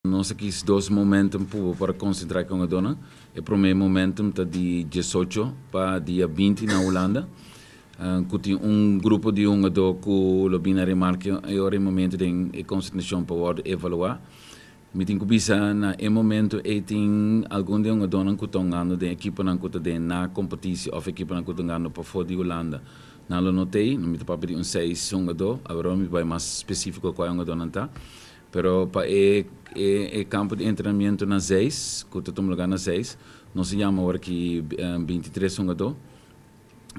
Nós quis dois momentos para concentrar com a dona. O primeiro momento está de 18 para dia 20 na Holanda. Que grupo de do que o Bina remarca é o momento de concentração para evaluar. Me tenho que pensar na momento tem algum de dona que estão ganhando de equipa na competição ou equipa que estão ganhando para fora de Holanda. Na lo notei, não me está para 6 do, agora me vai mais específico qual é dona tá. Pero para o campo de treinamento na 6, que estamos lugar na 6, nós se chama agora que 23 do.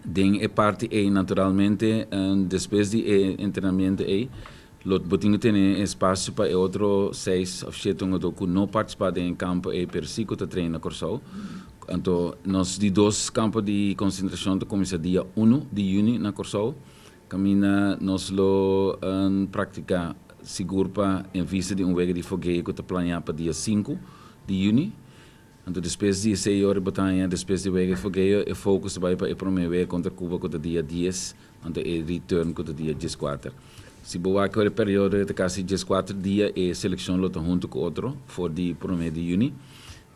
Den é parte naturalmente depois de treinamento lot botinho tem espaço para outro 6 ou 7 do que não participar em campo per si que treina na Corsol. Então nós de dois campos de concentração que começa dia 1 de junho na Corsol, caminha nós lo praticar seguro para em vista de wega de fogueio que está planeado para dia 5 de junho. Então, depois de 6 horas de batalha, depois de wega de fogueio, o foco vai para o primeiro wega contra Cuba que dia 10, então o retorno que dia 14. Se boa que o período de quase 14 dias, a seleção lota junto com outro, for de primeiro de junho.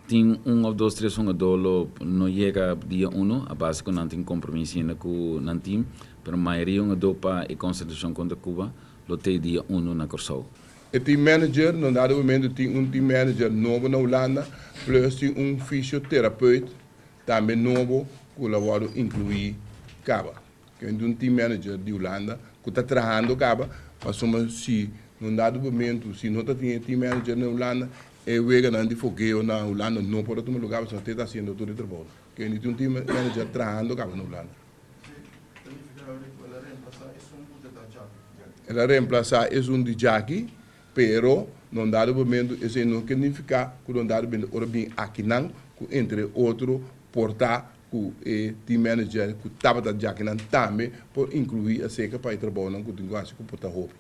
Tem 1 ou 2, 3 dolo não chega dia 1, a base que não tem compromisso com o time, mas a maioria para a concentração contra Cuba. Lotei dia 1 na Corsol. O team manager, no dado momento tem team manager novo na Holanda, plus tem fisioterapeuta também novo, que vai incluir Caba. Que é team manager de Holanda, que está trabalhando Caba, mas se no dado momento, se não tem team manager na Holanda, é o que não fogueio na Holanda, não pode tomar lugar, mas está fazendo todo o trabalho. Que é team manager trabalhando Caba na Holanda. Ela reemplaçar é de Jackie, pero não dado momento esse não significa que não dado momento ora bem aqui não, entre outro portar o team manager que estava da Jackie não também por incluir a seca para trabalhar não que tem quase que portar roupa.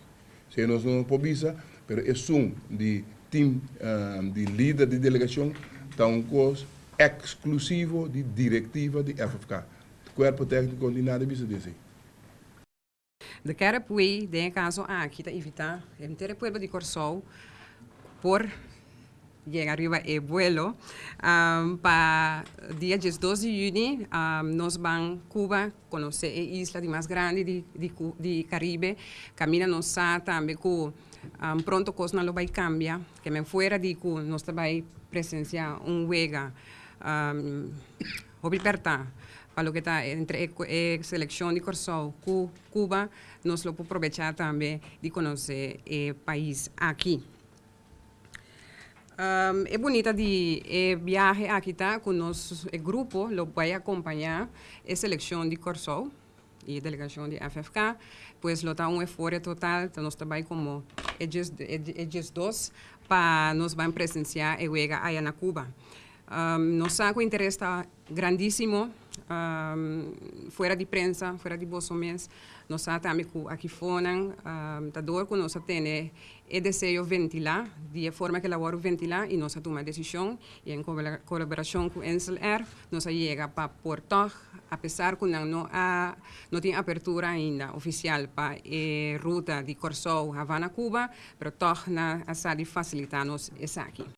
Se nós não podemos, pero é de team de líder de delegação tão coisa exclusivo de diretiva de FFK. O corpo técnico de nada bisa desse. De cara pui, de caso aqui tá evitar, entre pueblo de Corsol, por llegar arriba e vuelo, para dia 12 de junho, nós vamos Cuba, conhecer a isla mais grande de Caribe, camina nos também com pronto coisa não vai cambiar, que me fora de que nós vai presenciar wega, libertar. Para lo que está entre a seleção de Corsol com Cuba, nós lo podemos aproveitar também de conhecer o país aqui. É bonita de viagem aqui tá com nosso grupo, lo vai acompanhar a seleção de Corsol e a delegação de FFK, pois lo tá esforço total, então nós trabalhamos como eles dois para nós vamos presenciar a wega aí na Cuba. Nosso interesse está grandíssimo. Fora de prensa, fora de bolsomens, nós também aqui fora, da dor que nós temos é desejo ventilar, de forma que ela vai ventilar e nós tomamos decisão e em colaboração com o NCLR, nós chega para Porto, apesar que não tem abertura ainda oficial para a ruta de Corsol Havana, Cuba, mas toch na de facilitar-nos isso aqui.